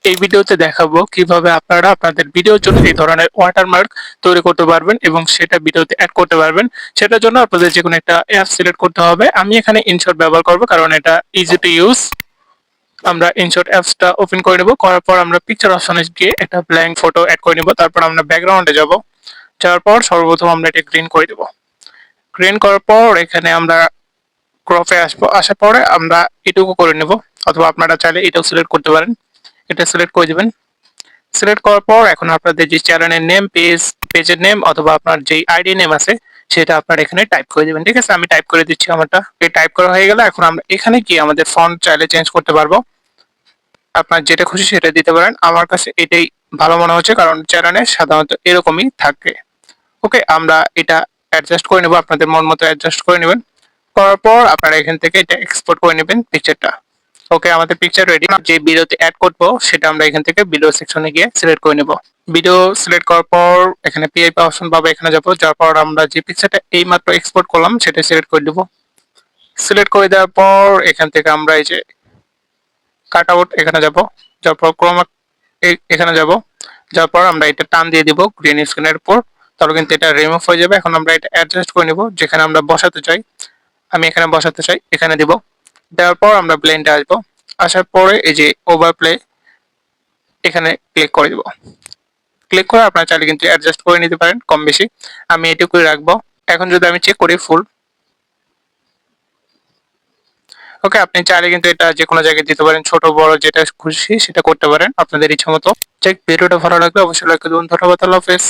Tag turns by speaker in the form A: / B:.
A: এই ভিডিওতে দেখাবো কিভাবে আপনারা আপনাদের ভিডিওর জন্য এই ধরনের ওয়াটারমার্ক তৈরি করতে পারবেন এবং সেটা ভিডিওতে অ্যাড করতে পারবেন। সেটার জন্য আপনাদের যেকোনো একটা অ্যাপ সিলেক্ট করতে হবে। আমি এখানে ইনশট ব্যবহার করব কারণ এটা ইজি টু ইউজ। আমরা ইনশট অ্যাপসটা ওপেন করে নেব। করার পর আমরা পিকচার অপশনে গিয়ে একটা ব্ল্যাঙ্ক ফটো অ্যাড করে নেব। তারপর আমরা ব্যাকগ্রাউন্ডে যাব। যাওয়ার পর সর্বপ্রথম আমরা এটা গ্রিন করে দেব। গ্রিন করার পর এখানে আমরা ক্রপে আসবো। আসার পরে আমরা এটুকু করে নেব, অথবা আপনারা চাইলে এটাও সিলেক্ট করতে পারেন। এটা সিলেক্ট করে দিবেন। সিলেক্ট করার পর এখন আপনাদের যে চ্যানেলের নেম, পেজের নেম অথবা আপনার যেই আইডি নেম আছে সেটা আপনার এখানে টাইপ করে দিবেন। ঠিক আছে, আমি টাইপ করে দিচ্ছি আমারটা। এই টাইপ করা হয়ে গেলে এখন আমরা এখানে গিয়ে আমাদের ফন্ট চাইলে চেঞ্জ করতে পারবো। আপনার যেটা খুশি সেটা দিতে পারেন। আমার কাছে এটাই ভালো মনে হচ্ছে কারণ চ্যানেলে সাধারণত এরকমই থাকে। ওকে, আমরা এটা অ্যাডজাস্ট করে নেব। আপনাদের মন মতো অ্যাডজাস্ট করে নেবেন। করার পর আপনারা এখান থেকে এটা এক্সপোর্ট করে নেবেন পিকচারটা। ওকে, আমাদের পিকচার রেডি। যে ভিডিওতে অ্যাড করব সেটা আমরা এখান থেকে ভিডিও সেকশনে গিয়ে সিলেক্ট করে নেব। ভিডিও সিলেক্ট করার পর এখানে পিআইপি অপশন পাবো, এখানে যাব। যাওয়ার পর আমরা যে পিকচারটা এইমাত্র এক্সপোর্ট করলাম সেটা সিলেক্ট করে দেব। সিলেক্ট করে দেওয়ার পর এখান থেকে আমরা এই যে কাট আউট এখানে যাব। যাওয়ার পর ক্রোমা এখানে যাব। যাওয়ার পর আমরা এটা টান দিয়ে দিব গ্রিন স্ক্রিনের উপর, তাহলে কিন্তু এটা রিমুভ হয়ে যাবে। এখন আমরা এটা অ্যাডজাস্ট করে নেব যেখানে আমরা বসাতে চাই। আমি এখানে বসাতে চাই, এখানে দিব। দেওয়ার পর আমরা ব্লেন্ডে আসবো। আসার পরে এই যে ওভারপ্লে এখানে ক্লিক করে দিব। ক্লিক করে আপনারা চাইলে কিন্তু অ্যাডজাস্ট করে নিতে পারেন কম বেশি। আমি এটুকুই রাখবো। এখন যদি আমি চেক করি ফুল, ওকে, আপনি চাইলে কিন্তু এটা যে কোনো জায়গায় দিতে পারেন, ছোট বড় যেটা খুশি সেটা করতে পারেন আপনাদের ইচ্ছা মতো। চেক ভিডিওটা ভালো লাগলে অবশ্যই লাইক করবেন। ধন্যবাদ, আল্লাহ হাফেজ।